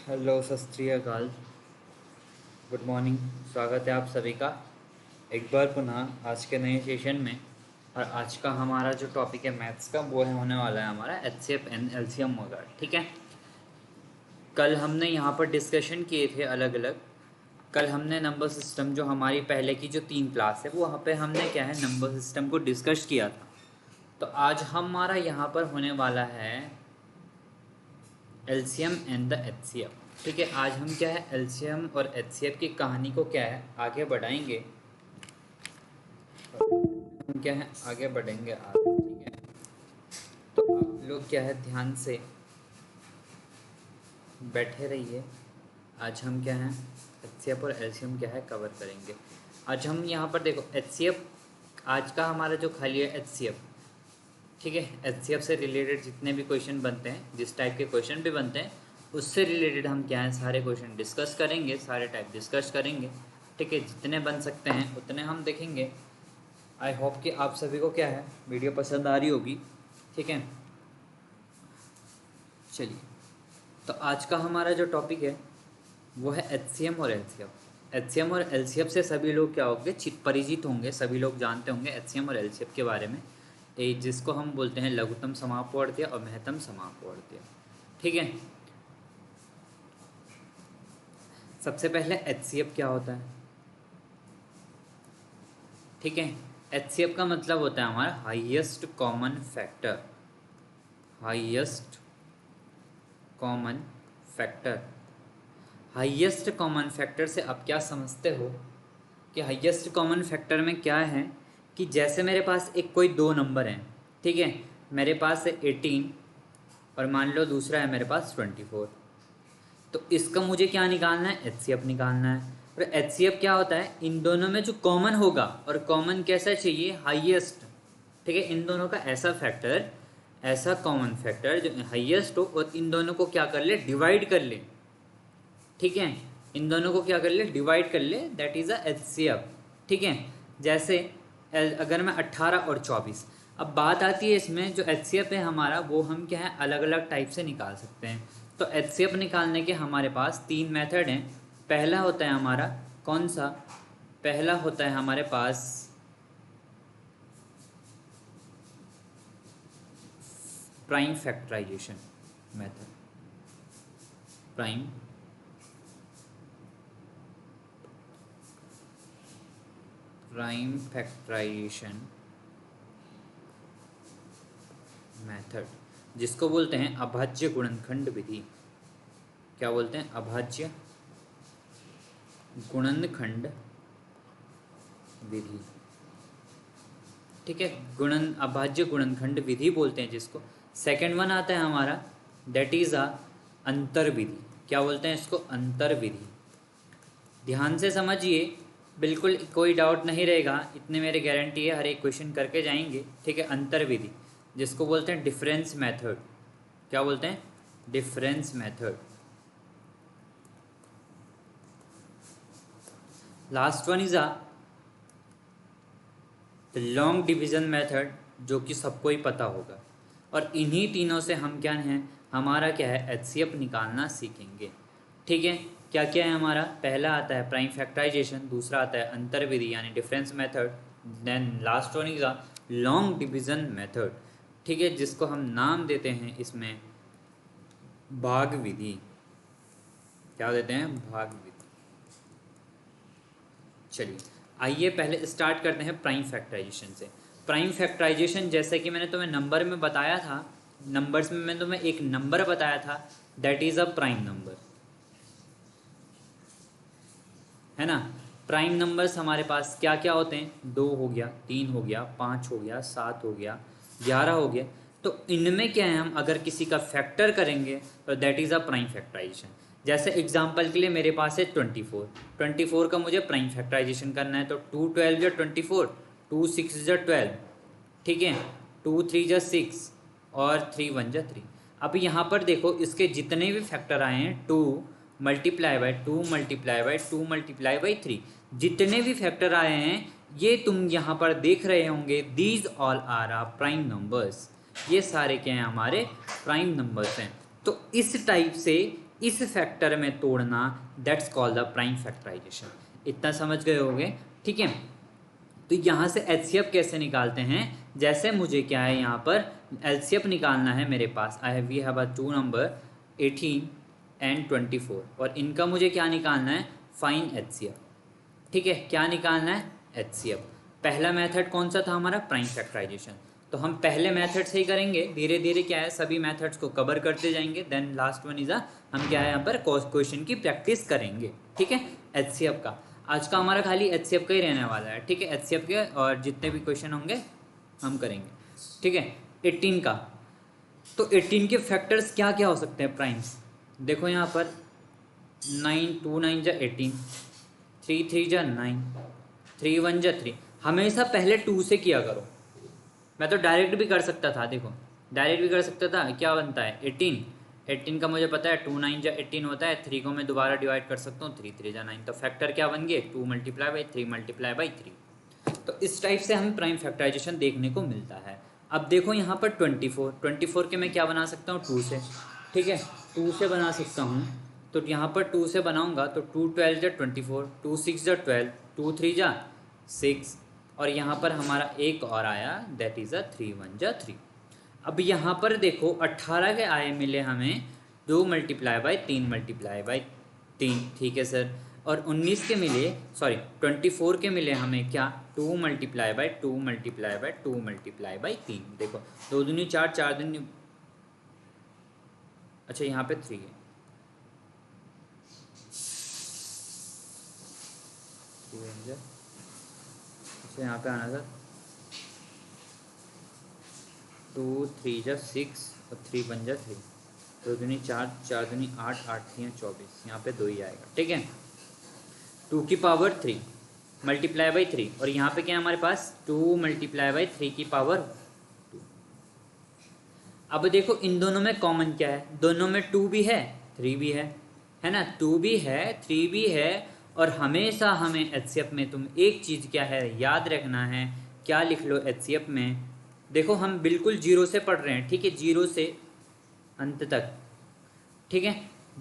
Hello, सत श्री अकाल। Good morning. स्वागत है आप सभी का एक बार पुनः आज के नए सेशन में। और आज का हमारा जो टॉपिक है मैथ्स का, वो है होने वाला है हमारा एचसीएफ एंड एलसीएम वगैरह। ठीक है, कल हमने यहाँ पर डिस्कशन किए थे अलग अलग। कल हमने नंबर सिस्टम, जो हमारी पहले की जो 3 क्लास है, वो वहाँ पे हमने क्या है नंबर सिस्टम को डिस्कस किया था। तो आज हमारा यहाँ पर होने वाला है एलसीएम एंड द एचसीएफ। ठीक है, आज हम क्या है एलसीएम और एचसीएफ की कहानी को क्या है आगे बढ़ाएंगे। हम क्या है आगे बढ़ेंगे आज। ठीक है, तो आप लोग क्या है ध्यान से बैठे रहिए। आज हम क्या है एचसीएफ और एलसीएम क्या है कवर करेंगे। आज हम यहाँ पर देखो एचसीएफ, आज का हमारा जो खाली है एचसीएफ। ठीक है, एचसीएफ से रिलेटेड जितने भी क्वेश्चन बनते हैं, जिस टाइप के क्वेश्चन भी बनते हैं, उससे रिलेटेड हम क्या है सारे क्वेश्चन डिस्कस करेंगे, सारे टाइप डिस्कस करेंगे। ठीक है, जितने बन सकते हैं उतने हम देखेंगे। आई होप कि आप सभी को क्या है वीडियो पसंद आ रही होगी। ठीक है, चलिए, तो आज का हमारा जो टॉपिक है वो है एचसीएम और एलसीएफ। एचसीएम और एलसीएफ से सभी लोग क्या होंगे परिचित होंगे, सभी लोग जानते होंगे एचसीएम और एलसीएफ के बारे में। जिसको हम बोलते हैं लघुत्तम समापवर्तीय और महत्तम समापवर्तीय। ठीक है, सबसे पहले एचसीएफ क्या होता है। ठीक है, एचसीएफ का मतलब होता है हमारा highest common factor. Highest common factor. Highest common factor से आप क्या समझते हो कि हाईएस्ट कॉमन फैक्टर में क्या है कि जैसे मेरे पास एक कोई 2 नंबर हैं। ठीक है, मेरे पास है 18 और मान लो दूसरा है मेरे पास 24। तो इसका मुझे क्या निकालना है, एचसीएफ निकालना है। और एचसीएफ क्या होता है, इन दोनों में जो कॉमन होगा, और कॉमन कैसा चाहिए, हाईएस्ट। ठीक है, इन दोनों का ऐसा फैक्टर, ऐसा कॉमन फैक्टर जो हाईएस्ट हो और इन दोनों को क्या कर ले, डिवाइड कर ले। ठीक है, इन दोनों को क्या कर ले, डिवाइड कर ले, दैट इज़ अ एचसीएफ। ठीक है, जैसे अगर मैं 18 और 24, अब बात आती है इसमें जो एचसीएफ है हमारा, वो हम क्या है अलग अलग टाइप से निकाल सकते हैं। तो एचसीएफ निकालने के हमारे पास 3 मेथड हैं। पहला होता है हमारा कौन सा, पहला होता है हमारे पास prime factorisation method. Prime prime factorisation method, जिसको बोलते हैं अभाज्य गुणनखंड विधि। क्या बोलते हैं, अभाज्य गुणनखंड विधि। ठीक है, अभाज्य गुणनखंड विधि बोलते हैं जिसको। सेकंड वन आता है हमारा, दैट इज अ अंतर विधि। क्या बोलते हैं इसको, अंतर विधि। ध्यान से समझिए, बिल्कुल कोई डाउट नहीं रहेगा, इतने मेरे गारंटी है, हर एक क्वेश्चन करके जाएंगे। ठीक है, अंतर विधि जिसको बोलते हैं डिफरेंस मेथड। क्या बोलते हैं, difference method. Last one is a long division method, जो कि सबको ही पता होगा। और इन्हीं तीनों से हम क्या हैं, हमारा क्या है एचसीएफ निकालना सीखेंगे। ठीक है, क्या क्या है हमारा, पहला आता है प्राइम फैक्टराइजेशन, दूसरा आता है अंतर विधि यानी difference method, then last one is a long division method. ठीक है, जिसको हम नाम देते हैं इसमें भाग विधि। क्या देते हैं, भाग विधि। चलिए, आइए पहले स्टार्ट करते हैं प्राइम फैक्टराइजेशन से। प्राइम फैक्टराइजेशन जैसे कि मैंने तुम्हें नंबर में बताया था, नंबर्स में मैंने तुम्हें एक नंबर बताया था, that is a prime number, है ना। प्राइम नंबर्स हमारे पास क्या क्या होते हैं, 2 हो गया, 3 हो गया, 5 हो गया, 7 हो गया, 11 हो गया। तो इनमें क्या है, हम अगर किसी का फैक्टर करेंगे तो that is a prime factorisation. जैसे एग्जांपल के लिए मेरे पास है 24। 24 का मुझे प्राइम फैक्टराइजेशन करना है, तो 2 12 या 24, 2 6 या 12। ठीक है, 2 3 जा 6 और 3 1 जा 3। अब यहाँ पर देखो, इसके जितने भी फैक्टर आए हैं, 2 multiply by 2 multiply by 2 multiply by 3, जितने भी फैक्टर आए हैं, ये तुम यहाँ पर देख रहे होंगे, these all are a prime numbers. ये सारे क्या हैं, हमारे प्राइम नंबर्स हैं। तो इस टाइप से इस फैक्टर में तोड़ना, that's called the prime factorisation. इतना समझ गए होंगे, ठीक है। तो यहाँ से एचसीएफ कैसे निकालते हैं, जैसे मुझे क्या है यहाँ पर एलसीएफ निकालना है मेरे पास, we have a two number 18 and 24, और इनका मुझे क्या निकालना है, फाइन एचसीएफ। ठीक है, क्या निकालना है, एचसीएफ। पहला मेथड कौन सा था हमारा, प्राइम फैक्टराइजेशन। तो हम पहले मेथड से ही करेंगे, धीरे धीरे क्या है सभी मेथड्स को कवर करते जाएंगे, देन लास्ट वन इज हम क्या है यहाँ पर क्वेश्चन की प्रैक्टिस करेंगे। ठीक है, एचसीएफ का आज का हमारा खाली एचसीएफ का ही रहने वाला है। ठीक है, एचसीएफ के और जितने भी क्वेश्चन होंगे हम करेंगे। ठीक है, 18 का, तो 18 के फैक्टर्स क्या क्या हो सकते हैं प्राइम्स, देखो यहाँ पर 9 2 9 जा 18, 3 3 जा 9, 3 1 जा 3। हमेशा पहले 2 से किया करो। मैं तो डायरेक्ट भी कर सकता था, देखो डायरेक्ट भी कर सकता था, क्या बनता है 18 का मुझे पता है 2 9 जा 18 होता है, 3 को मैं दोबारा डिवाइड कर सकता हूँ, 3 3 जा 9, तो फैक्टर क्या बन गए 2 मल्टीप्लाई बाई 3 मल्टीप्लाई बाई 3। तो इस टाइप से हमें प्राइम फैक्टराइजेशन देखने को मिलता है। अब देखो यहाँ पर 24 के मैं क्या बना सकता हूँ 2 से। ठीक है, 2 से बना सकता हूँ, तो यहाँ पर 2 से बनाऊँगा तो 2 12 जा 24, 2 6 जा 12, 2 3 जा 6, और यहाँ पर हमारा एक और आया दैट इज़ अ 3 1 जा 3। अब यहाँ पर देखो 18 के आए मिले हमें 2 मल्टीप्लाई बाई 3 मल्टीप्लाई बाई 3। ठीक है सर, और 19 के मिले, सॉरी 24 के मिले हमें क्या 2 multiply by 2 multiply by 2 multiply by 3। देखो 2 दूनी 4, 4 दूनी, अच्छा यहाँ पे 3 है, अच्छा यहाँ पे आना था 2 3 जा 6 और 3 1 जा 3, 2 दूनी 4, 4 दूनी 8, 8 3 24, यहाँ पे 2 ही आएगा। ठीक है, 2 की पावर 3 मल्टीप्लाई बाई 3, और यहाँ पे क्या है हमारे पास 2 मल्टीप्लाई बाई 3 की पावर 2। अब देखो इन दोनों में कॉमन क्या है, दोनों में 2 भी है 3 भी है ना, 2 भी है 3 भी है। और हमेशा हमें एचसीएफ में तुम एक चीज़ क्या है याद रखना है, क्या लिख लो एचसीएफ में, देखो हम बिल्कुल जीरो से पढ़ रहे हैं। ठीक है, जीरो से अंत तक, ठीक है,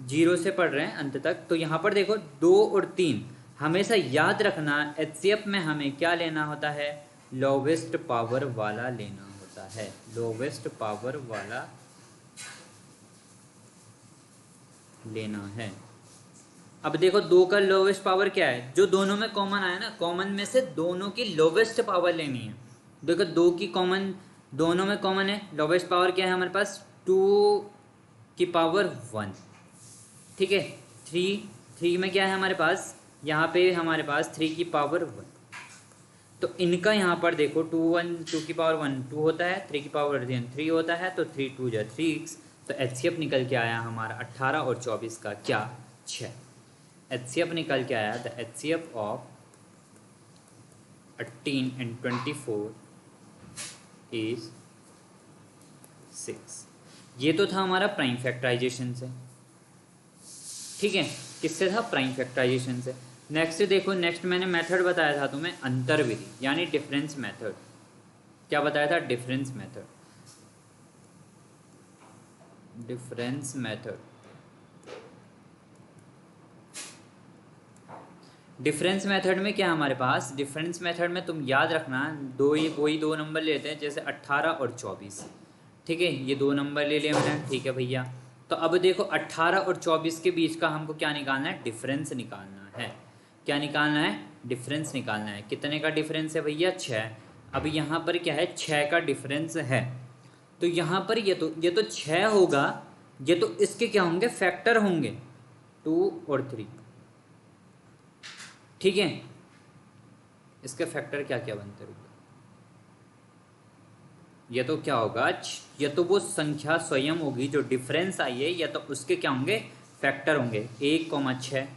जीरो से पढ़ रहे हैं अंत तक। तो यहाँ पर देखो 2 और 3 हमेशा याद रखना, एचसीएफ में हमें क्या लेना होता है, लोवेस्ट पावर वाला लेना होता है, लोवेस्ट पावर वाला लेना है। अब देखो 2 का लोवेस्ट पावर क्या है, जो दोनों में कॉमन आया ना, कॉमन में से दोनों की लोवेस्ट पावर लेनी है। देखो 2 की कॉमन, दोनों में कॉमन है, लोवेस्ट पावर क्या है हमारे पास 2 की पावर 1। ठीक है, 3 में क्या है हमारे पास, यहाँ पे हमारे पास 3 की पावर 1। तो इनका यहाँ पर देखो 2 की पावर 1 2 होता है, 3 की पावर 3 होता है, तो 3 2 जा 3। तो एचसीएफ निकल के आया हमारा 18 और 24 का क्या 6। एचसीएफ निकल के आया the HCF of 18 and 24 is 6। ये तो था हमारा प्राइम फैक्टराइजेशन से। ठीक है, किससे था, प्राइम फैक्टराइजेशन से। नेक्स्ट देखो, नेक्स्ट मैंने मेथड बताया था तुम्हें अंतर्विधि, यानी डिफरेंस मेथड। क्या बताया था, difference method, difference method. Difference method में क्या हमारे पास, डिफरेंस मेथड में तुम याद रखना कोई दो नंबर लेते हैं, जैसे 18 और 24। ठीक है, ये 2 नंबर ले लिया मैंने, ठीक है भैया। तो अब देखो 18 और 24 के बीच का हमको क्या निकालना है, डिफरेंस निकालना है। क्या निकालना है, डिफरेंस निकालना है। कितने का डिफरेंस है भैया, 6। अब यहाँ पर क्या है, 6 का डिफरेंस है। तो यहाँ पर ये तो 6 होगा, ये तो इसके क्या होंगे, फैक्टर होंगे 2 और 3। ठीक है, इसके फैक्टर क्या क्या बनते हैं, ये तो क्या होगा, ये तो वो संख्या स्वयं होगी जो डिफरेंस आई है, या तो उसके क्या होंगे, फैक्टर होंगे। 1,6,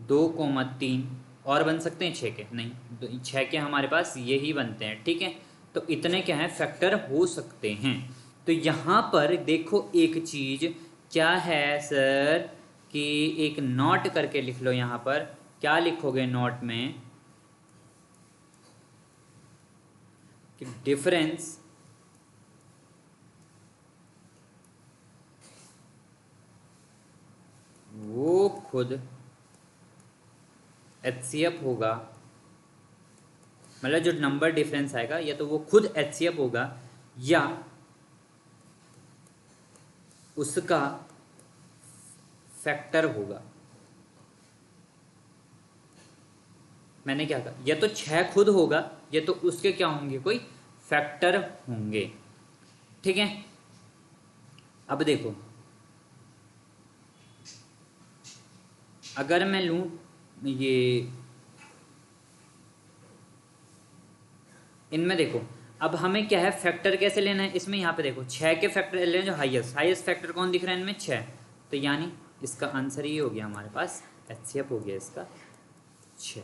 2,3, और बन सकते हैं 6 के, नहीं 6 के हमारे पास यही बनते हैं। ठीक है, तो इतने क्या है फैक्टर हो सकते हैं। तो यहाँ पर देखो एक चीज़ क्या है सर, कि एक नोट करके लिख लो। यहाँ पर क्या लिखोगे नोट में, कि डिफरेंस खुद HCF होगा, मतलब जो नंबर डिफरेंस आएगा या तो वो खुद HCF होगा या उसका फैक्टर होगा। मैंने क्या कहा, या तो 6 खुद होगा या तो उसके क्या होंगे, कोई फैक्टर होंगे। ठीक है, अब देखो अगर मैं लूँ ये, इनमें देखो अब हमें क्या है, फैक्टर कैसे लेना है इसमें, यहाँ पे देखो 6 के फैक्टर ले जो हाईएस्ट फैक्टर कौन दिख रहा है इनमें, 6। तो यानी इसका आंसर ये हो गया हमारे पास, HCF हो गया इसका 6।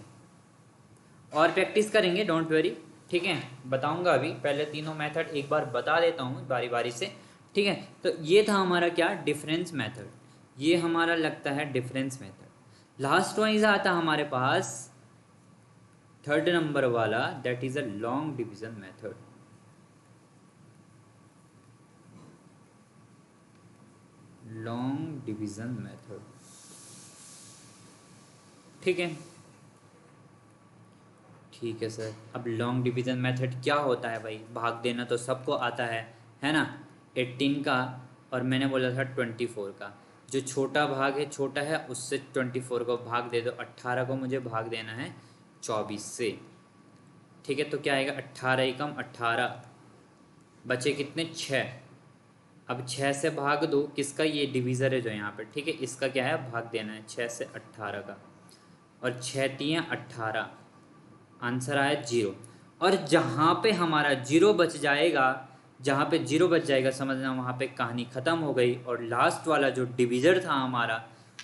और प्रैक्टिस करेंगे, डोंट वरी। ठीक है, बताऊंगा अभी, पहले तीनों मेथड एक बार बता देता हूँ बारी बारी से। ठीक है, तो ये था हमारा क्या, डिफरेंस मेथड, ये हमारा लगता है डिफरेंस मेथड। लास्ट वाइज आता हमारे पास थर्ड नंबर वाला, that is a long division method. Long division method, ठीक है। ठीक है सर, अब लॉन्ग डिवीजन मेथड क्या होता है भाई, भाग देना तो सबको आता है ना। 18 का और मैंने बोला था 24 का, जो छोटा भाग है, छोटा है उससे 24 को भाग दे दो। 18 को मुझे भाग देना है 24 से। ठीक है, तो क्या आएगा, 18 एकम 18, बचे कितने, 6। अब 6 से भाग दो, किसका, ये डिवीज़र है जो यहाँ पे, ठीक है, इसका क्या है, भाग देना है 6 से 18 का, और 6 तियाँ 18, आंसर आया 0। और जहाँ पे हमारा 0 बच जाएगा, जहाँ पे 0 बच जाएगा समझना वहाँ पे कहानी ख़त्म हो गई। और लास्ट वाला जो डिवीज़र था हमारा,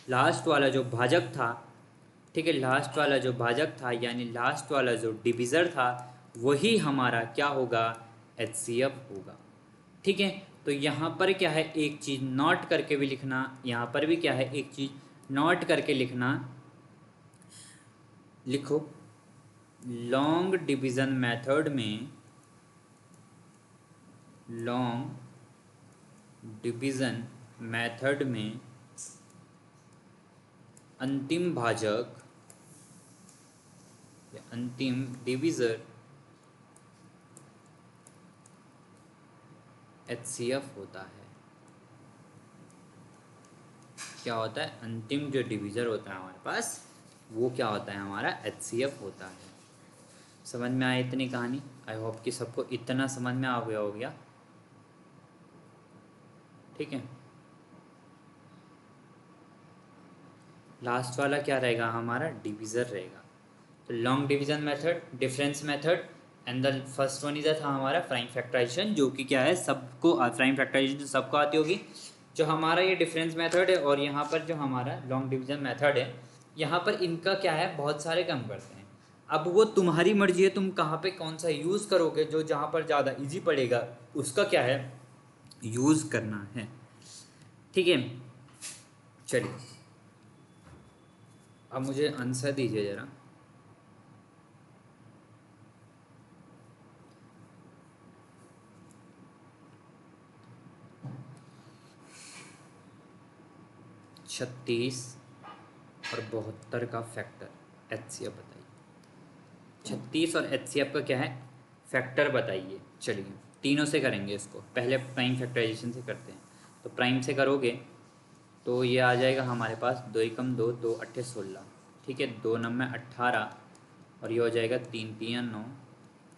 लास्ट वाला जो भाजक था, ठीक है, लास्ट वाला जो भाजक था यानी लास्ट वाला जो डिवीज़र था, वही हमारा क्या होगा, HCF होगा। ठीक है, तो यहाँ पर क्या है, एक चीज़ नोट करके भी लिखना, यहाँ पर भी क्या है, एक चीज़ नोट करके लिखना, लिखो लॉन्ग डिवीज़न मेथड में, लॉन्ग डिवीज़न मेथड में अंतिम भाजक या अंतिम डिवीज़र HCF होता है। क्या होता है, अंतिम जो डिवीज़र होता है हमारे पास, वो क्या होता है, हमारा HCF होता है। समझ में आया इतनी कहानी, आई होप कि सबको इतना समझ में आ गया हो गया। ठीक है, लास्ट वाला क्या रहेगा, हमारा डिवीज़र रहेगा। तो long division method, difference method, and the first one is था हमारा प्राइम फैक्टराइजेशन, जो कि क्या है, सबको प्राइम फैक्टराइजेशन सबको आती होगी। जो हमारा ये डिफरेंस मेथड है और यहाँ पर जो हमारा लॉन्ग डिवीज़न मेथड है, यहाँ पर इनका क्या है, बहुत सारे काम करते हैं। अब वो तुम्हारी मर्जी है, तुम कहाँ पे कौन सा यूज़ करोगे, जो जहाँ पर ज़्यादा इजी पड़ेगा उसका क्या है, यूज़ करना है। ठीक है, चलिए अब मुझे आंसर दीजिए ज़रा। छत्तीस और 72 का फैक्टर HCF बताइए। 36 और HCF का क्या है, फैक्टर बताइए। चलिए तीनों से करेंगे इसको, पहले प्राइम फैक्टराइजेशन से करते हैं। तो प्राइम से करोगे तो ये आ जाएगा हमारे पास 2 एकम 2, 2 अट्ठे 16, ठीक है, 2 नम 18, और ये हो जाएगा 3 तियाँ 9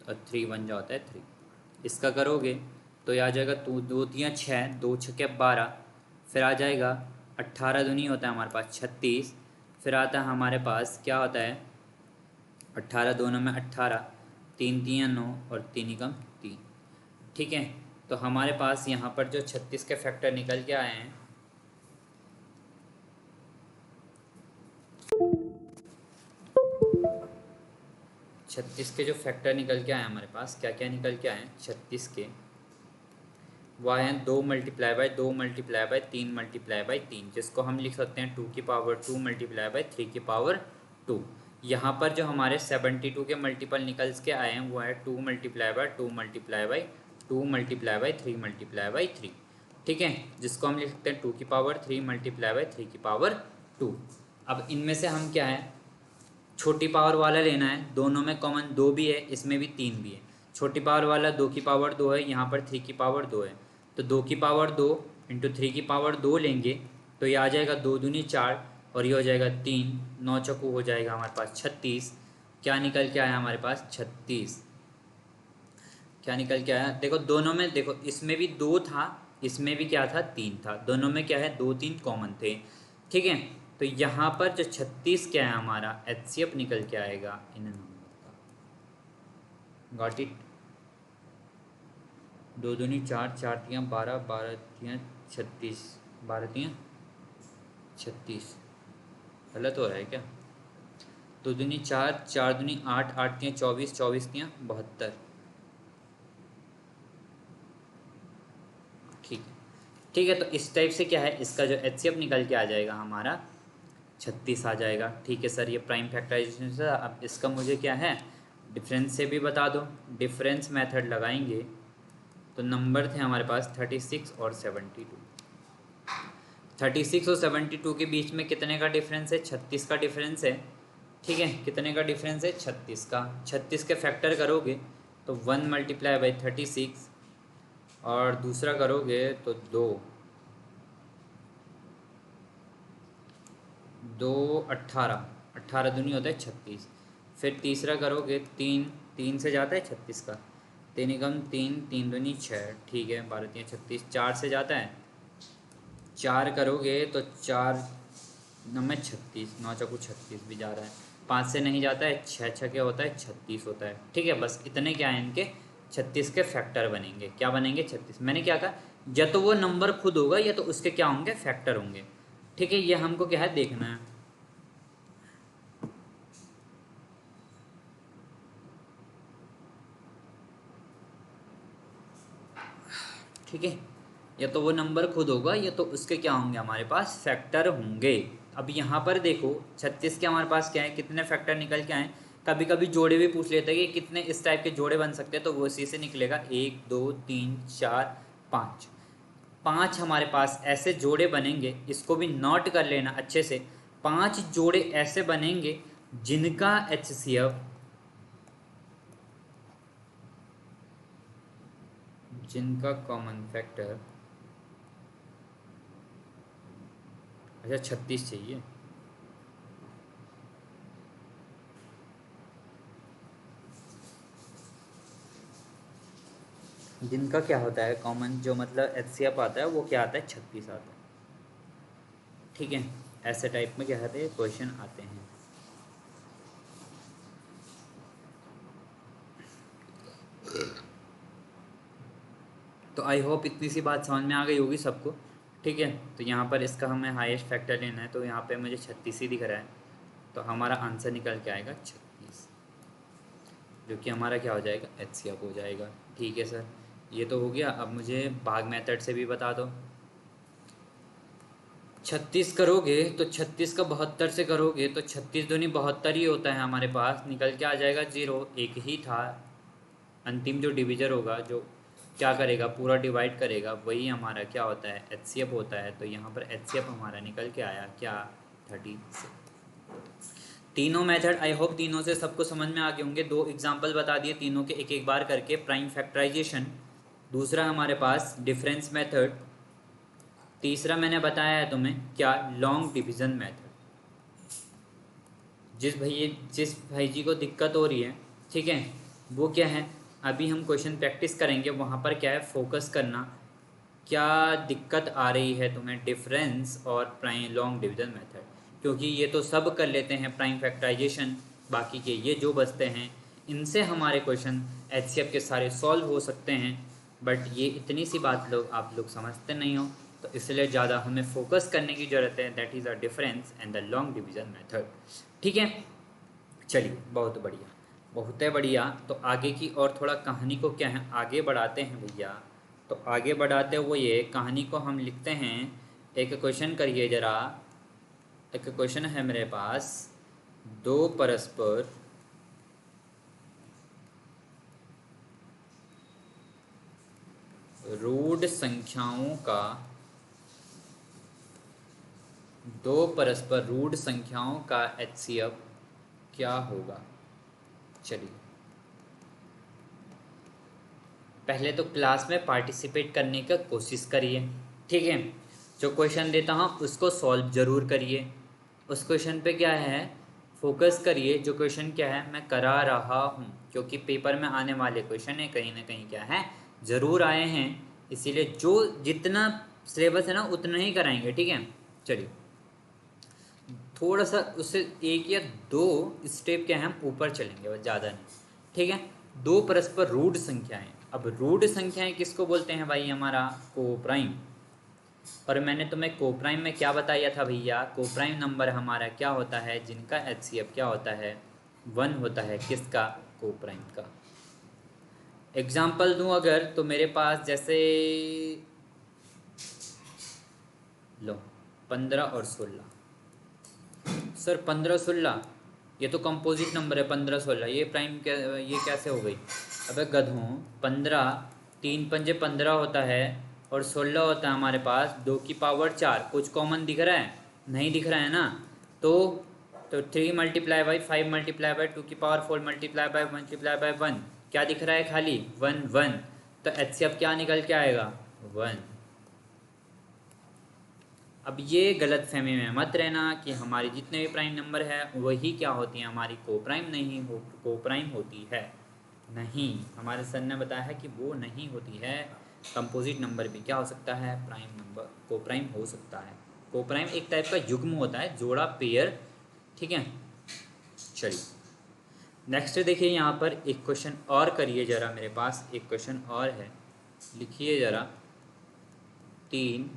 और 3 बन जाता है 3। इसका करोगे तो ये आ जाएगा 2 तियाँ 6, 2 छक्के 12, फिर आ जाएगा 18 दूनी होता है हमारे पास 36, फिर आता है हमारे पास क्या होता है 18 2 में 18, 3 तियाँ 9 और 3 एकम 3। ठीक है, तो हमारे पास यहाँ पर जो 36 के फैक्टर निकल के आए हैं, छत्तीस के जो फैक्टर निकल के आए हमारे पास, क्या क्या निकल के आए 36 के, वह हैं 2 multiply by 2 multiply by 3 multiply by 3, जिसको हम लिख सकते हैं 2 की पावर 2 मल्टीप्लाई बाय 3 की पावर 2। यहाँ पर जो हमारे 72 के मल्टीपल निकल के आए हैं वो है 2 multiply by 2 multiply by 2 multiply by 3 multiply by 3। ठीक है, जिसको हम लिख सकते हैं 2 की पावर 3 मल्टीप्लाई बाय 3 की पावर 2। अब इनमें से हम क्या है, छोटी पावर वाला लेना है, दोनों में कॉमन 2 भी है, इसमें भी 3 भी है। छोटी पावर वाला 2 की पावर 2 है, यहाँ पर 3 की पावर 2 है, तो 2 की पावर 2 इंटू 3 की पावर 2 लेंगे तो ये आ जाएगा 2 दूनी 4 और ये हो जाएगा 3, 9 चौको हो जाएगा हमारे पास 36। क्या निकल के आया हमारे पास 36। क्या निकल के आया, देखो दोनों में, देखो इसमें भी 2 था, इसमें भी क्या था 3 था, दोनों में क्या है 2 3 कॉमन थे। ठीक है, तो यहाँ पर जो 36 क्या है हमारा HCF निकल के आएगा इन नंबर का। Got it. 2 दूनी 4, 4 तियाँ 12, 12 तियाँ 36, 12 तियाँ 36। गलत हो रहा है क्या? 2 दूनी 4, 4 दूनी 8, 8 तियाँ 24, 24 तियाँ 72। ठीक है, ठीक है, तो इस टाइप से क्या है इसका जो HCF निकल के आ जाएगा हमारा 36 आ जाएगा। ठीक है सर, ये प्राइम फैक्टराइजेशन से। अब इसका मुझे क्या है डिफरेंस से भी बता दो। डिफरेंस मेथड लगाएंगे तो नंबर थे हमारे पास 36 और 72। 36 और 72 के बीच में कितने का डिफरेंस है, 36 का डिफरेंस है। ठीक है, कितने का डिफरेंस है 36 का। 36 के फैक्टर करोगे तो 1 मल्टीप्लाई बाई 36 और दूसरा करोगे तो 2, 2 18, 18 दूनी होता है 36। फिर तीसरा करोगे 3, 3 से जाता है 36 का, 3 एकम 3, 3 दूनी 6, ठीक है 12 3 36। 4 से जाता है, 4 करोगे तो 4 नंबर 36, 9 चौको 36 भी जा रहा है। 5 से नहीं जाता है, 6 6 क्या होता है 36 होता है। ठीक है, बस इतने क्या है इनके 36 के फैक्टर बनेंगे। क्या बनेंगे 36। मैंने क्या कहा, या तो वो नंबर खुद होगा या तो उसके क्या होंगे फैक्टर होंगे। ठीक है, ये हमको क्या है देखना है। ठीक है, या तो वो नंबर खुद होगा या तो उसके क्या होंगे हमारे पास फैक्टर होंगे। अब यहाँ पर देखो 36 के हमारे पास क्या है, कितने फैक्टर निकल के आए। कभी कभी जोड़े भी पूछ लेते हैं कि कितने इस टाइप के जोड़े बन सकते हैं, तो वो इसी से निकलेगा 1 2 3 4 5। 5 हमारे पास ऐसे जोड़े बनेंगे, इसको भी नोट कर लेना अच्छे से। 5 जोड़े ऐसे बनेंगे जिनका HCF, जिनका कॉमन फैक्टर, अच्छा 36 चाहिए। जिनका क्या होता है कॉमन, जो मतलब HCF आता है वो क्या आता है 36 आता है। ठीक है, ऐसे टाइप में क्या कहते हैं क्वेश्चन आते हैं। तो आई होप इतनी सी बात समझ में आ गई होगी सबको। ठीक है, तो यहाँ पर इसका हमें हाईएस्ट फैक्टर लेना है, तो यहाँ पे मुझे 36 ही दिख रहा है, तो हमारा आंसर निकल के आएगा 36, जो कि हमारा क्या हो जाएगा HCF हो जाएगा। ठीक है सर, ये तो हो गया। अब मुझे भाग मेथड से भी बता दो। 36 करोगे तो 36 का 72 से करोगे तो 36 दूनी 72 ही होता है हमारे पास, निकल के आ जाएगा 0। एक ही था अंतिम जो डिविजर होगा, जो क्या करेगा पूरा डिवाइड करेगा, वही हमारा क्या होता है HCF होता है। तो यहाँ पर HCF हमारा निकल के आया क्या 36। तीनों मेथड आई होप तीनों से सबको समझ में आ गए होंगे। 2 एग्जांपल बता दिए तीनों के एक एक बार करके। प्राइम फैक्टराइजेशन, दूसरा हमारे पास डिफरेंस मेथड, तीसरा मैंने बताया है तुम्हें क्या लॉन्ग डिवीज़न मेथड। जिस भाई जी को दिक्कत हो रही है, ठीक है, वो क्या है अभी हम क्वेश्चन प्रैक्टिस करेंगे, वहाँ पर क्या है फोकस करना, क्या दिक्कत आ रही है तुम्हें डिफरेंस और प्राइम लॉन्ग डिवीज़न मेथड। क्योंकि ये तो सब कर लेते हैं प्राइम फैक्टराइजेशन, बाकी के ये जो बचते हैं इनसे हमारे क्वेश्चन HCF के सारे सॉल्व हो सकते हैं। बट ये इतनी सी बात लोग आप लोग समझते नहीं हो, तो इसलिए ज़्यादा हमें फोकस करने की ज़रूरत है। That is a difference and the long division method. ठीक है, चलिए बहुत बढ़िया, बहुत है बढ़िया। तो आगे की और थोड़ा कहानी को क्या है आगे बढ़ाते हैं भैया। तो आगे बढ़ाते हुए ये कहानी को हम लिखते हैं। एक क्वेश्चन करिए ज़रा। एक क्वेश्चन है मेरे पास, दो परस्पर रूढ़ संख्याओं का दो परस्पर रूढ़ संख्याओं का एचसीएफ क्या होगा। चलिए, पहले तो क्लास में पार्टिसिपेट करने का कोशिश करिए, ठीक है। जो क्वेश्चन देता हूँ उसको सॉल्व ज़रूर करिए। उस क्वेश्चन पे क्या है, फोकस करिए। जो क्वेश्चन क्या है मैं करा रहा हूँ, क्योंकि पेपर में आने वाले क्वेश्चन है कहीं ना कहीं क्या है ज़रूर आए हैं, इसीलिए जो जितना सिलेबस है ना उतना ही कराएंगे, ठीक है। चलिए, थोड़ा सा उससे एक या दो स्टेप क्या है हम ऊपर चलेंगे, बस ज़्यादा नहीं, ठीक है। दो परस्पर रूढ़ संख्याएं। अब रूढ़ संख्याएं किसको बोलते हैं भाई, हमारा कोप्राइम। और मैंने तुम्हें कोप्राइम में क्या बताया था भैया, कोप्राइम नंबर हमारा क्या होता है, जिनका एचसीएफ क्या होता है, 1 होता है। किसका, कोप्राइम का। एग्जाम्पल दूं अगर, तो मेरे पास जैसे लो 15 और 16। सर 15 16 ये तो कंपोजिट नंबर है, 15 16 ये प्राइम क्या, ये कैसे हो गई। अबे गधों, 15 3 पंजे 15 होता है और 16 होता है हमारे पास 2 की पावर 4। कुछ कॉमन दिख रहा है, नहीं दिख रहा है ना। तो 3 मल्टीप्लाई बाई 5 मल्टीप्लाई बाई 2 की पावर 4 मल्टीप्लाई बाई 1 क्या दिख रहा है, खाली 1 1। तो एच सी अब क्या निकल के आएगा, 1। अब ये गलत फहमी में मत रहना कि हमारी जितने भी प्राइम नंबर है वही क्या होती हैं हमारी को प्राइम, नहीं हो को प्राइम होती है। नहीं, हमारे सर ने बताया है कि वो नहीं होती है। कंपोजिट नंबर भी क्या हो सकता है, प्राइम नंबर को प्राइम हो सकता है। को प्राइम एक टाइप का युग्म होता है, जोड़ा, पेयर, ठीक है। चलिए नेक्स्ट देखिए, यहाँ पर एक क्वेश्चन और करिए ज़रा, मेरे पास एक क्वेश्चन और है, लिखिए ज़रा। 3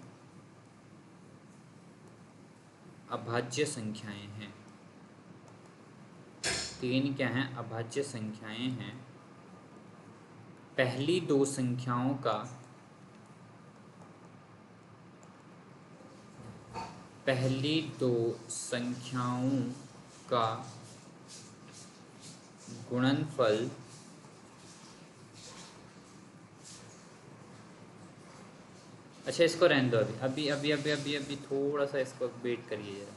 अभाज्य संख्याएं हैं। 3 क्या हैं, अभाज्य संख्याएं हैं। पहली दो संख्याओं का गुणनफल अच्छा इसको रहने दो, अभी अभी अभी अभी अभी थोड़ा सा इसको वेट करिए जरा,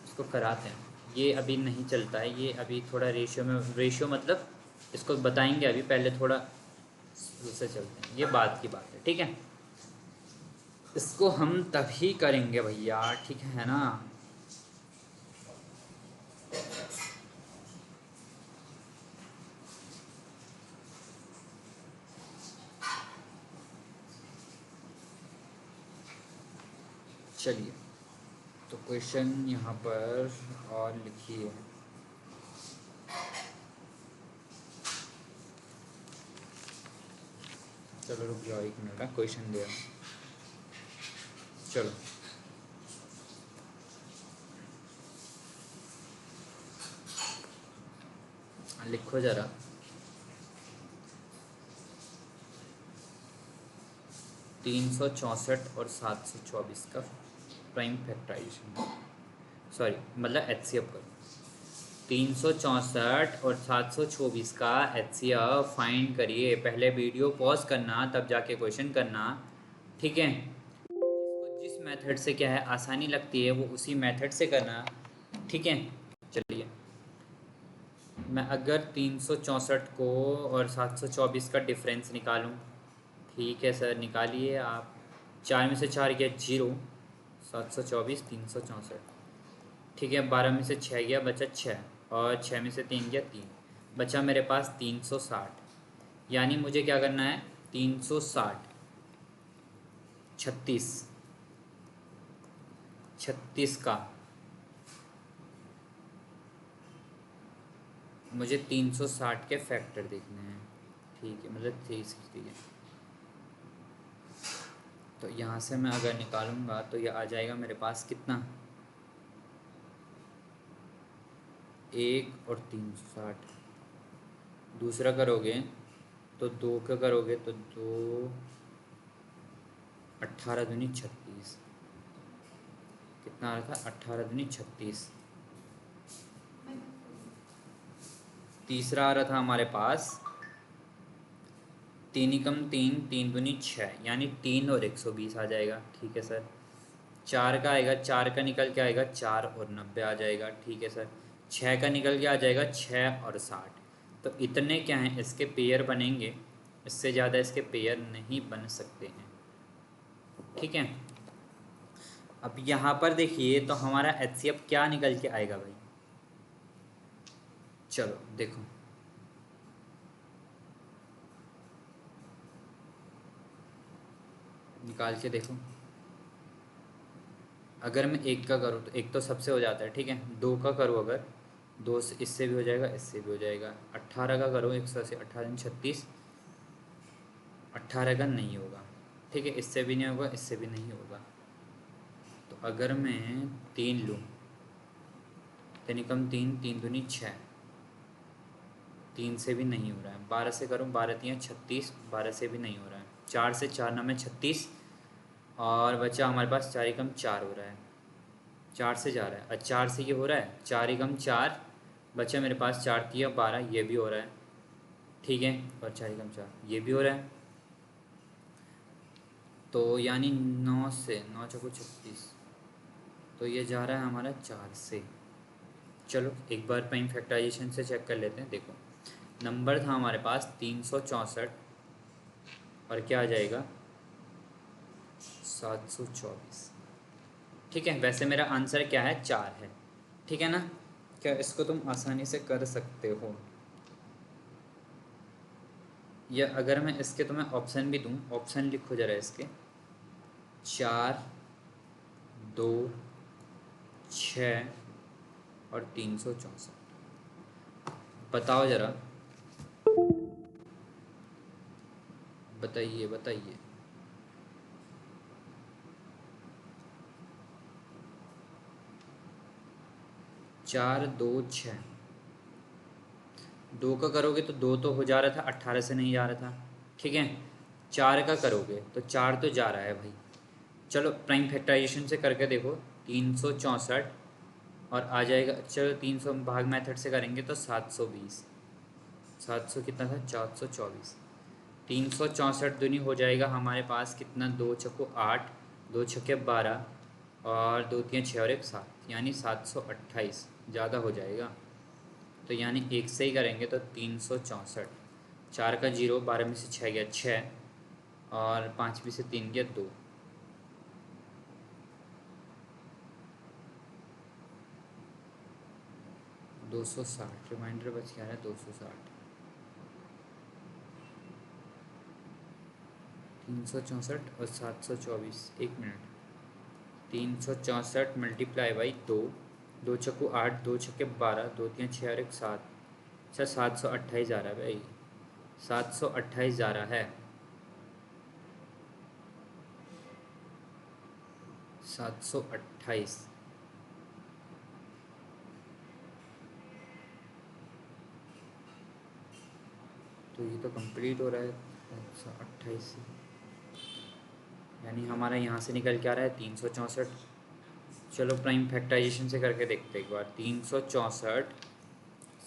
इसको कराते हैं। ये अभी नहीं चलता है, ये अभी थोड़ा रेशियो में, रेशियो मतलब इसको बताएंगे अभी, पहले थोड़ा दूसरे चलते हैं, ये बात की बात है, ठीक है। इसको हम तभी करेंगे भैया, ठीक है ना। चलिए, तो क्वेश्चन यहाँ पर और लिखिए। चलो रुक जाओ 1 मिनट, क्वेश्चन दे रहा हूँ। चलो लिखो ज़रा। 364 और 724 का प्राइम फैक्टराइजेशन, सॉरी मतलब एचसीएफ करो। 364 और 724 का एचसीएफ फाइंड करिए। पहले वीडियो पॉज करना, तब जाके क्वेश्चन करना, ठीक है। जिसको जिस मेथड से क्या है आसानी लगती है वो उसी मेथड से करना, ठीक है। चलिए, मैं अगर 364 को और 724 का डिफरेंस निकालूं, ठीक है सर निकालिए आप। 4 में से 4 गया 0, 724 364, ठीक है। 12 में से 6 गया, बचा 6, और 6 में से 3 गया 3, बचा मेरे पास 360। यानी मुझे क्या करना है, 360 36 36 का मुझे 360 के फैक्टर देखने हैं, ठीक है, मतलब 360 है। तो यहाँ से मैं अगर निकालूंगा तो ये आ जाएगा मेरे पास कितना, 1 और 360। दूसरा करोगे तो 2 का करोगे तो 2, 18 दूनी 36, कितना आ रहा था, 18 दूनी 36। तीसरा आ रहा था हमारे पास 3 एकम 3, 3 दूनी 6, यानी 3 और 120 आ जाएगा, ठीक है सर। 4 का आएगा, 4 का निकल के आएगा 4 और 90 आ जाएगा, ठीक है सर। 6 का निकल के आ जाएगा 6 और 60। तो इतने क्या हैं इसके पेयर बनेंगे, इससे ज़्यादा इसके पेयर नहीं बन सकते हैं, ठीक है। अब यहाँ पर देखिए तो हमारा HCF क्या निकल के आएगा भाई, चलो देखो। निकाल के देखो। अगर मैं 1 का करूँ तो 1 तो सबसे हो जाता है, ठीक है। 2 का करूँ अगर, 2 से इससे भी हो जाएगा, इससे भी हो जाएगा। 18 का करो, 180, 18 36, 18 का नहीं होगा, ठीक है। इससे भी नहीं होगा, इससे भी नहीं होगा। तो अगर मैं 3 लूँ, यानी कम 3, 3 दूनी 6, 3 से भी नहीं हो रहा है। 12 से करूँ, 12 3 36, 12 से भी नहीं हो रहा है। 4 से 4 9 में 36, और बचा हमारे पास 4 एकम 4 हो रहा है, 4 से जा रहा है। और 4 से ये हो रहा है, 4 एकम 4 बचा मेरे पास, 4 3 12, ये भी हो रहा है, ठीक है। और 4 एकम 4 ये भी हो रहा है। तो यानी 9 से 9 चौको 36, तो ये जा रहा है हमारा 4 से। चलो एक बार प्राइम फैक्टराइजेशन से चेक कर लेते हैं। देखो नंबर था हमारे पास 364, और क्या आ जाएगा 724, ठीक है। वैसे मेरा आंसर क्या है, 4 है, ठीक है ना। क्या इसको तुम आसानी से कर सकते हो, या अगर मैं इसके तुम्हें ऑप्शन भी दूं, ऑप्शन लिखो जरा इसके, 4 2 6 और 364, बताओ जरा, बताइए बताइए। 4 2 6, 2 का करोगे तो 2 तो हो जा रहा था, 18 से नहीं जा रहा था, ठीक है। 4 का करोगे तो 4 तो जा रहा है भाई। चलो प्राइम फैक्टराइजेशन से करके देखो, 364 और आ जाएगा, चलो 300 भाग मेथड से करेंगे तो 720, 700 कितना था, 424, 364 दूनी हो जाएगा हमारे पास कितना, 2 छक्को 8, 2 छक्के 12, और 2 3 6 और 1 7, यानी 728 ज़्यादा हो जाएगा। तो यानी 1 से ही करेंगे तो 364, 4 का 0, 12 में से 6 गया 6, और 5 में से 3 गया 2, 260, रिमाइंडर बच गया है 260, 364 और 724, 1 मिनट, 364 मल्टीप्लाई बाई 2, 2 छक्को 8, 2 छक्के 12, 2 3 6 और 1 7, अच्छा 728 जा रहा है भाई, 728 जा रहा है, 728। तो ये तो कंप्लीट हो रहा है 728 से, यानी हमारा यहाँ से निकल के आ रहा है 364। चलो प्राइम फैक्टराइजेशन से करके देखते हैं एक बार। 364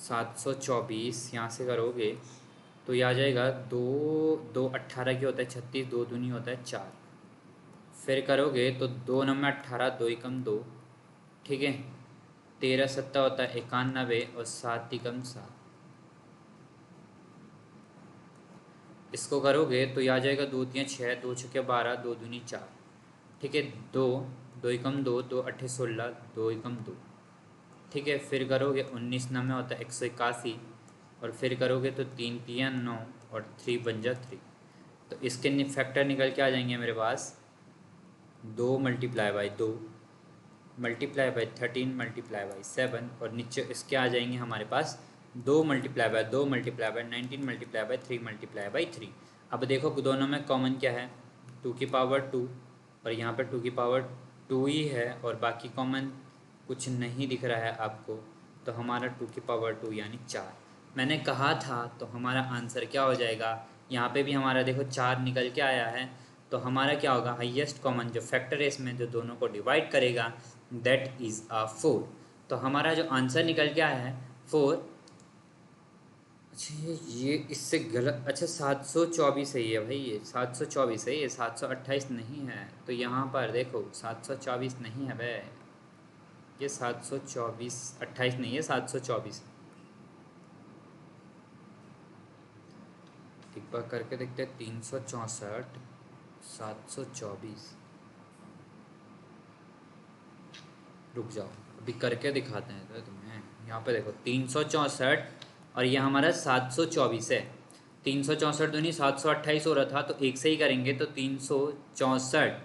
724 यहाँ से करोगे तो ये आ जाएगा, 2 2 18 की होता है 36, 2 दूनी होता है 4, फिर करोगे तो 2 9 में 18, 2 एकम 2, ठीक है। 13 7 होता है 91, और 7 एकम 7, इसको करोगे तो ये आ जाएगा 2 3 6, 2 6 12, 2 दूनी 4, ठीक है। 2 2 एकम 2, 2 8 16, 2 एकम 2, ठीक है। फिर करोगे 19 9 में होता है 181, और फिर करोगे तो 3 3 9, और 3 बन जा 3। तो इसके फैक्टर निकल के आ जाएंगे मेरे पास, 2 multiply by 2 multiply by 13 multiply by 7, और नीचे इसके आ जाएंगे हमारे पास 2 multiply by 2 multiply by 19 multiply by 3 multiply by 3। अब देखो दोनों में कॉमन क्या है, 2 की पावर 2, और यहाँ पर 2 की पावर 2 ही है, और बाकी कॉमन कुछ नहीं दिख रहा है आपको। तो हमारा 2 की पावर 2 यानी 4, मैंने कहा था। तो हमारा आंसर क्या हो जाएगा, यहाँ पे भी हमारा देखो 4 निकल के आया है। तो हमारा क्या होगा, हाईएस्ट कॉमन जो फैक्टर है इसमें जो दोनों को डिवाइड करेगा, दैट इज़ a 4। तो हमारा जो आंसर निकल के आया है 4, अच्छा ये इससे गलत, अच्छा 724 है ये भाई, ये 724 है, ये 728 नहीं है। तो यहाँ पर देखो 724 नहीं है भाई, ये 724 28 नहीं है, 724। एक बार करके देखते हैं, 364 724। रुक जाओ अभी करके दिखाते हैं तो तुम्हें। यहाँ पे देखो 364 और ये हमारा 724 है। 364 तो नहीं, 728 हो रहा था, तो एक से ही करेंगे, तो 364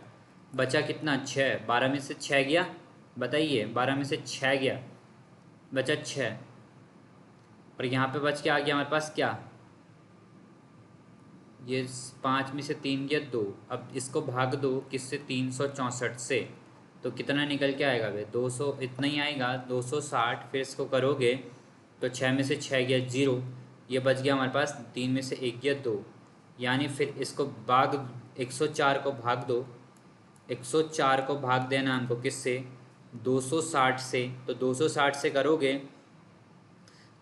बचा कितना, 6, 12 में से 6 गया, बताइए 12 में से 6 गया, बचा 6। और यहाँ पे बच के आ गया हमारे पास क्या, ये 5 में से 3 गया 2। अब इसको भाग दो किससे, 364 से, तो कितना निकल के आएगा भाई, 200 इतना ही आएगा, 260। फिर इसको करोगे तो 6 में से 6 गया 0, ये बच गया हमारे पास, 3 में से 1 गया 2। यानी फिर इसको भाग, 104 को भाग दो, 104 को भाग देना हमको किससे, 260 से। तो 260 से करोगे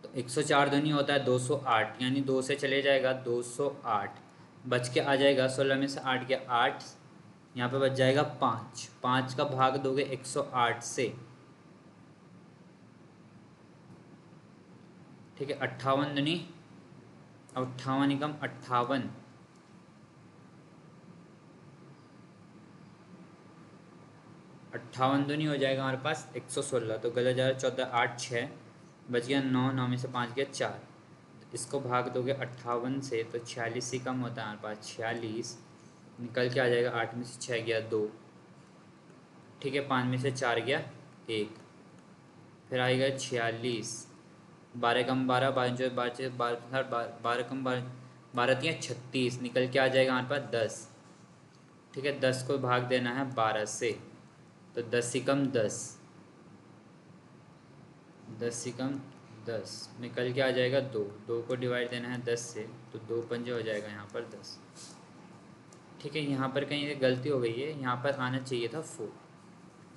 तो 104 दूनी होता है 208, यानी 2 से चले जाएगा 208, बच के आ जाएगा 16 में से 8 गया 8, यहाँ पे बच जाएगा 5। 5 का भाग दोगे 108 से, ठीक है, 58 दूनी 58 एकम 58, 58 दूनी हो जाएगा हमारे पास 116, तो गलत जाएगा 14 8 6, बच गया 9, 9 में से 5 गया 4। इसको भाग दोगे 58 से तो 46 ही कम होता है हमारे पास, 46 निकल के आ जाएगा, 8 में से 6 गया 2, ठीक है, 5 में से 4 गया 1, फिर आएगा 46, 12 कम 12, 12 12 12 कम 12, 12 या 36, निकल के आ जाएगा हमारे पास 10, ठीक है। 10 को भाग देना है 12 से, तो 10 ही कम 10, 10 ही कम 10, निकल के आ जाएगा 2, 2 को डिवाइड देना है 10 से, तो 2 पंजे हो जाएगा यहाँ पर 10, ठीक है। यहाँ पर कहीं गलती हो गई है, यहाँ पर आना चाहिए था 4,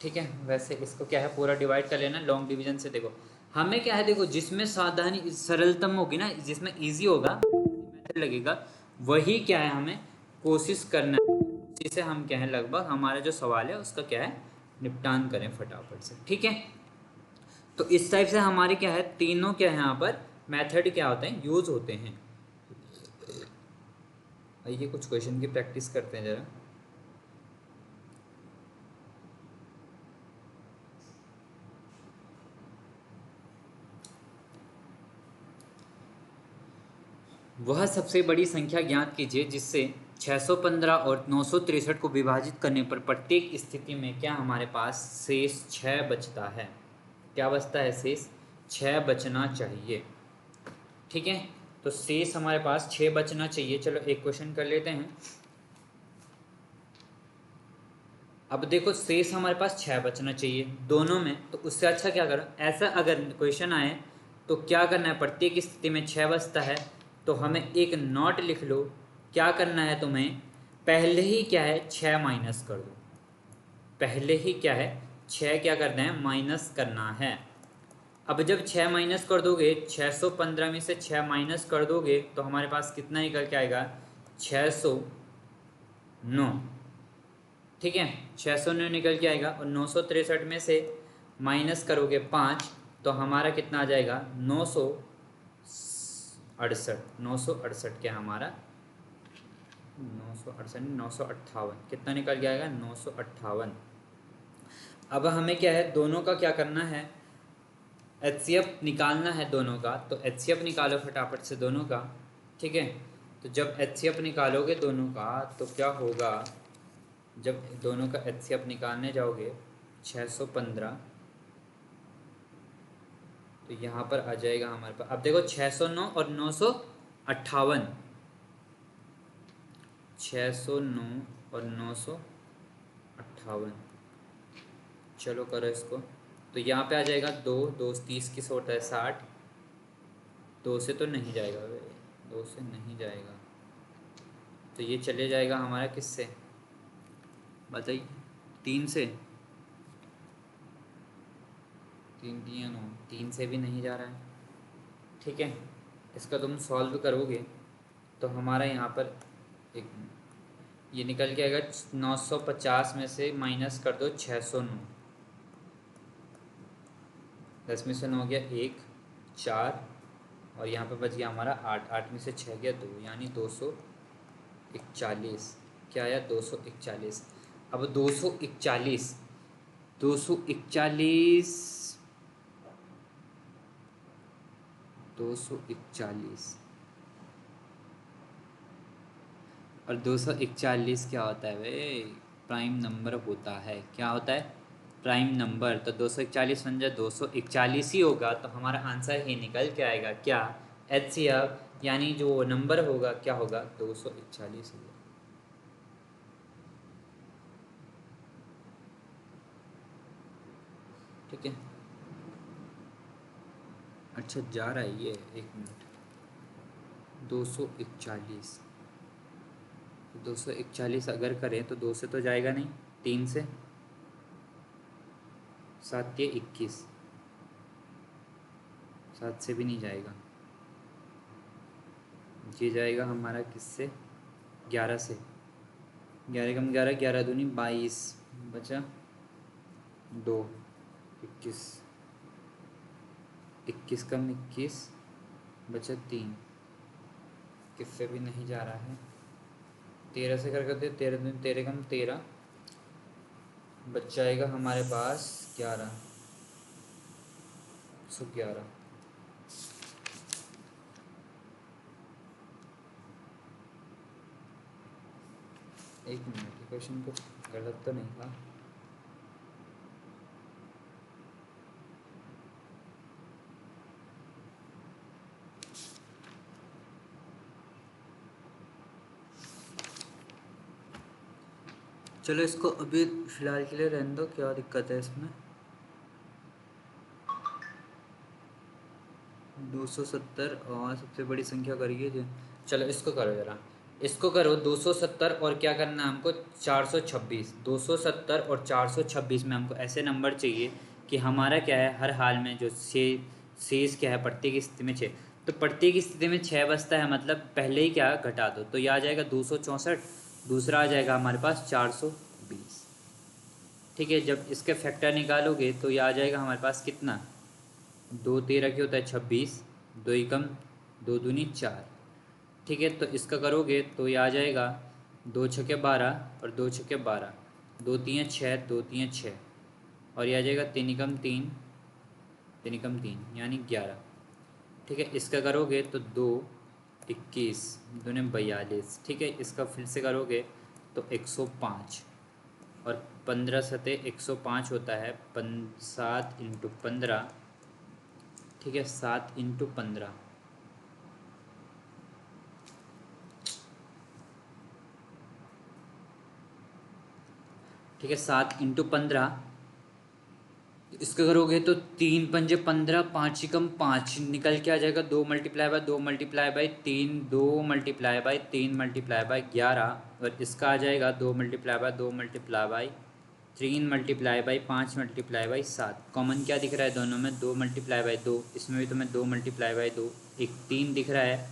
ठीक है। वैसे इसको क्या है, पूरा डिवाइड कर लेना लॉन्ग डिवीजन से। देखो हमें क्या है, देखो जिसमें सावधानी सरलतम होगी ना, जिसमें इजी होगा, मेथड लगेगा, वही क्या है हमें कोशिश करना है, उसी से हम क्या है लगभग हमारा जो सवाल है उसका क्या है निपटान करें फटाफट से, ठीक है। तो इस टाइप से हमारे क्या है तीनों क्या है यहाँ पर मेथड क्या होते हैं, यूज होते हैं। आइए कुछ क्वेश्चन की प्रैक्टिस करते हैं जरा। वह सबसे बड़ी संख्या ज्ञात कीजिए जिससे 615 और 963 को विभाजित करने पर प्रत्येक स्थिति में क्या हमारे पास शेष 6 बचता है। क्या बचता है, शेष 6 बचना चाहिए, ठीक है। तो शेष हमारे पास 6 बचना चाहिए। चलो एक क्वेश्चन कर लेते हैं। अब देखो शेष हमारे पास 6 बचना चाहिए दोनों में, तो उससे अच्छा क्या करो, ऐसा अगर क्वेश्चन आए तो क्या करना है, प्रत्येक स्थिति में 6 बचता है, तो हमें एक नोट लिख लो। क्या करना है तुम्हें, पहले ही क्या है 6 माइनस कर दो, पहले ही क्या है 6 क्या करना है माइनस करना है। अब जब 6 माइनस कर दोगे, 615 में से 6 माइनस कर दोगे तो हमारे पास कितना निकल के आएगा, 609, ठीक है। 609 निकल के आएगा, और 963 में से माइनस करोगे 5 तो हमारा कितना आ जाएगा 968, 968 क्या हमारा 968 958, कितना निकल के आएगा 958। अब हमें क्या है दोनों का क्या करना है, एचसीएफ निकालना है दोनों का, तो एचसीएफ निकालो फटाफट से दोनों का, ठीक है। तो जब एचसीएफ निकालोगे दोनों का तो क्या होगा, जब दोनों का एचसीएफ निकालने जाओगे 615, तो यहाँ पर आ जाएगा हमारे पास, अब देखो 609 और 958, 609 और 958, चलो करो इसको। तो यहाँ पे आ जाएगा 2, 2 30 किस होता है 60, 2 से तो नहीं जाएगा भाई, 2 से नहीं जाएगा, तो ये चले जाएगा हमारा किससे बताइए, 3 से, 3 3 9, 3 से भी नहीं जा रहा है, ठीक है। इसका तुम सॉल्व करोगे तो हमारा यहाँ पर एक ये निकल के आएगा 950 में से माइनस कर दो 609, 10 में से 9 गया 1 4 और यहाँ पे बच गया हमारा 8, 8 में से 6 गया 2, यानी 241। क्या आया 241। अब 241 241 241 और 241 क्या होता है भाई? प्राइम नंबर होता है। क्या होता है? Prime number. तो 241 बन जाए 241 ही होगा, तो हमारा आंसर ही निकल के आएगा क्या? HCF, यानी जो नंबर होगा क्या होगा? 241 होगा। ठीक है। अच्छा जा रहा है ये, एक मिनट। 241 241 अगर करें तो 2 से तो जाएगा नहीं, 3 से, 7 के 21, 7 से भी नहीं जाएगा। ये जाएगा हमारा किससे? 11 से। 11 कम 11, 11 दूनी 22, बचा 2, 21, 21 कम 21, बचा 3, किससे भी नहीं जा रहा है। 13 से कर करते 13 दूनी 13 कम 13, बच जाएगा हमारे पास 11, 111। एक मिनट, क्वेश्चन कुछ गलत तो नहीं था? चलो इसको अभी फ़िलहाल के लिए रहने दो, क्या दिक्कत है इसमें? 270 और सबसे बड़ी संख्या करिए जी। चलो इसको करो ज़रा, इसको करो 270 और क्या करना है हमको? 426। 270 और 426 में हमको ऐसे नंबर चाहिए कि हमारा क्या है, हर हाल में जो शेष क्या है, प्रत्येक स्थिति में 6। तो प्रत्येक स्थिति में 6 बचता है, मतलब पहले ही क्या घटा दो, तो यह आ जाएगा 264। दूसरा आ जाएगा हमारे पास 420। ठीक है, जब इसके फैक्टर निकालोगे तो यह आ जाएगा हमारे पास कितना? 2 13 क्या होता है? 26, 2 एकम 2 दूनी 4। ठीक है, तो इसका करोगे तो ये आ जाएगा 2 छके 12 और 2 छके 12, 2 तीन 6, 2 तीन 6 और ये आ जाएगा 3 एकम 3, 3 एकम 3 यानी 11। ठीक है, इसका करोगे तो 2 21, दूने 42। ठीक है, इसका फिर से करोगे तो 105 और 15 सते 105 होता है, 7 इंटू 15। ठीक है, 7 इंटू 15। ठीक है, 7 इंटू 15। इसका करोगे तो 3 पंजे 15, 5 एकम 5 निकल के आ जाएगा। 2 multiply by 2 multiply by 3, 2 multiply by 3 multiply by 11 और इसका आ जाएगा 2 multiply by 2 multiply by 3 multiply by 5 multiply by 7। Common क्या दिख रहा है दोनों में? 2 मल्टीप्लाई बाय 2, इसमें भी तुम्हें 2 मल्टीप्लाई बाय 2, एक 3 दिख रहा है,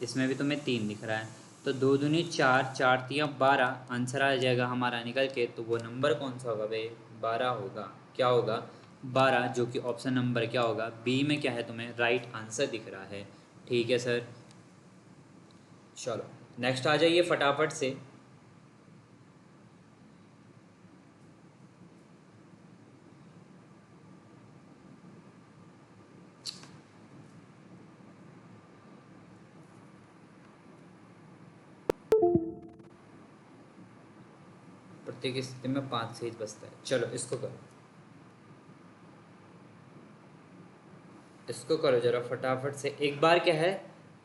इसमें भी तुम्हें 3 दिख रहा है। तो 2 दूनी 4, 4 तिया 12, आंसर आ जाएगा हमारा निकल के। तो वो नंबर कौन सा होगा भाई? 12 होगा। क्या होगा? 12, जो कि ऑप्शन नंबर क्या होगा? बी में क्या है तुम्हें राइट आंसर दिख रहा है। ठीक है सर, चलो नेक्स्ट आ जाइए फटाफट से। प्रत्येक स्थिति में 5 से ही बचता है। चलो इसको करो, इसको करो जरा फटाफट से। एक बार क्या है,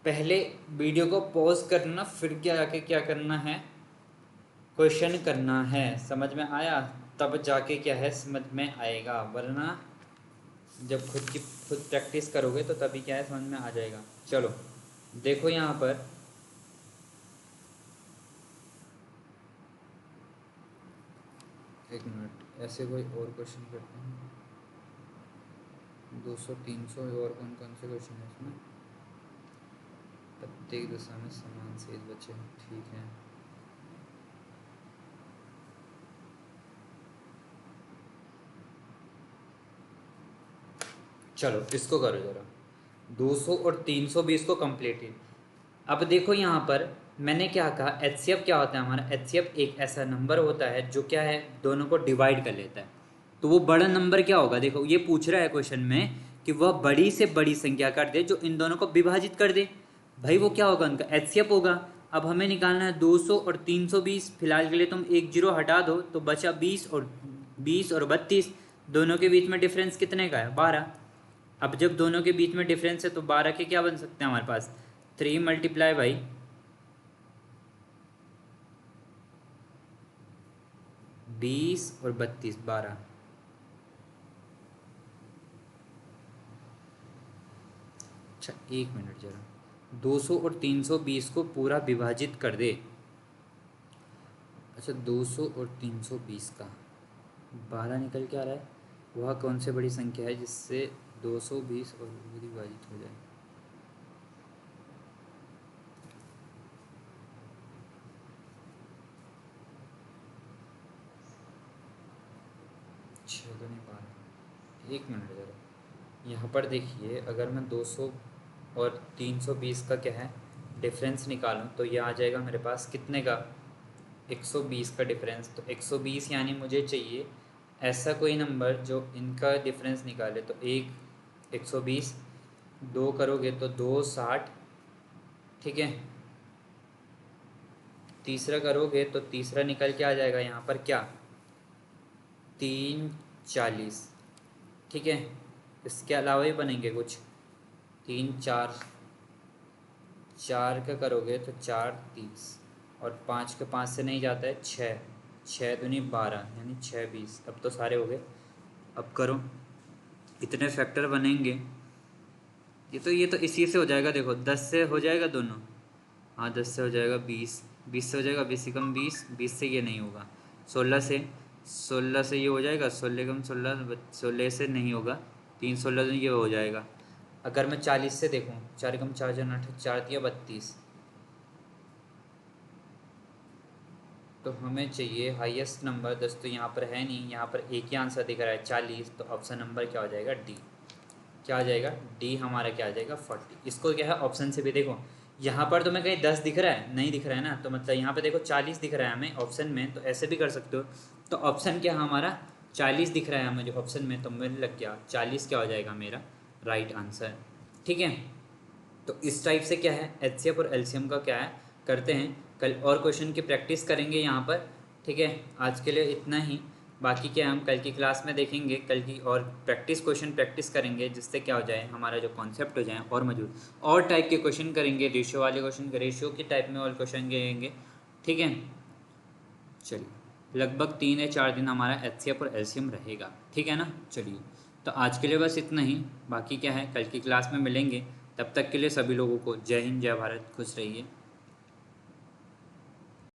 पहले वीडियो को पॉज करना, फिर क्या आके क्या करना है, क्वेश्चन करना है। समझ में आया? तब जाके क्या है समझ में आएगा, वरना जब खुद प्रैक्टिस करोगे तो तभी क्या है समझ में आ जाएगा। चलो देखो यहाँ पर, एक मिनट, ऐसे कोई और क्वेश्चन करते हैं। 200 300 और कौन कौन से क्वेश्चन है इसमें? प्रत्येक दिशा में समान शेष बचे, ठीक है। चलो इसको करो जरा, 200 और 320 को कंप्लीट। अब देखो यहाँ पर मैंने क्या कहा, एचसीएफ क्या होता है हमारा, एचसीएफ एक ऐसा नंबर होता है जो क्या है, दोनों को डिवाइड कर लेता है। तो वो बड़ा नंबर क्या होगा, देखो ये पूछ रहा है क्वेश्चन में कि वह बड़ी से बड़ी संख्या कर दे जो इन दोनों को विभाजित कर दे। भाई वो क्या होगा, उनका एचसीएफ होगा। अब हमें निकालना है 200 और 320। फिलहाल के लिए तुम एक जीरो हटा दो तो बचा 20 और 32। दोनों के बीच में डिफरेंस कितने का है, 12। अब जब दोनों के बीच में डिफरेंस है तो 12 के क्या बन सकते हैं हमारे पास, 3 मल्टीप्लाई भाई 20 और 32, 12। अच्छा एक मिनट जरा, 200 और 320 को पूरा विभाजित कर दे। अच्छा 200 और 320 का 12 निकल के आ रहा है, वह कौन से बड़ी संख्या है जिससे 220 और विभाजित हो जाए। छः तो नहीं, 12। एक मिनट जरा, यहाँ पर देखिए अगर मैं 200 और 320 का क्या है डिफरेंस निकालूं तो ये आ जाएगा मेरे पास कितने का, 120 का डिफरेंस। तो 120 यानी मुझे चाहिए ऐसा कोई नंबर जो इनका डिफरेंस निकाले। तो 120, 2 करोगे तो 260, ठीक है। तीसरा करोगे तो तीसरा निकल के आ जाएगा यहाँ पर क्या, 340, ठीक है। इसके अलावा ही बनेंगे कुछ, 3 4, 4 का करोगे तो 4 30, और 5 के 5 से नहीं जाता है, 6 6 दूनी 12 यानी 6 20। अब तो सारे हो गए। अब करो, इतने फैक्टर बनेंगे। ये तो इसी से हो जाएगा, देखो 10 से हो जाएगा दोनों, हाँ 10 से हो जाएगा 20, 20 से हो जाएगा 20 से कम 20, 20 से ये नहीं होगा, 16 से ये हो जाएगा, 16 कम 16, 16 से नहीं होगा, 3 16 तो ये हो जाएगा। अगर मैं 40 से देखूँ, 4 कम 4 जन 8, 4 दिया 32। तो हमें चाहिए हाईएस्ट नंबर। 10 तो यहाँ पर है नहीं, यहाँ पर एक ही आंसर दिख रहा है 40। तो ऑप्शन नंबर क्या हो जाएगा, डी। क्या आ जाएगा, डी हमारा क्या आ जाएगा, 40। इसको क्या है ऑप्शन से भी देखो, यहाँ पर तुम्हें कहीं 10 दिख रहा है, नहीं दिख रहा है ना, तो मतलब यहाँ पे देखो 40 दिख रहा है हमें ऑप्शन में, तो ऐसे भी कर सकते हो। तो ऑप्शन क्या हमारा 40 दिख रहा है हमें जो ऑप्शन में, तो मेरे लग गया 40 क्या हो जाएगा मेरा राइट आंसर, ठीक है। तो इस टाइप से क्या है एचसीएफ और एलसीएम का क्या है करते हैं। कल और क्वेश्चन की प्रैक्टिस करेंगे यहाँ पर, ठीक है। आज के लिए इतना ही, बाकी क्या हम कल की क्लास में देखेंगे, कल की और क्वेश्चन प्रैक्टिस करेंगे जिससे क्या हो जाए हमारा जो कॉन्सेप्ट हो जाए और मौजूद। और टाइप के क्वेश्चन करेंगे, रेशियो वाले क्वेश्चन, रेशियो के टाइप में और क्वेश्चन करेंगे, ठीक है। चलिए लगभग 3 या 4 दिन हमारा एचसीएफ और एलसीएम रहेगा, ठीक है ना। चलिए तो आज के लिए बस इतना ही, बाकी क्या है कल की क्लास में मिलेंगे। तब तक के लिए सभी लोगों को जय हिंद, जय भारत, खुश रहिए।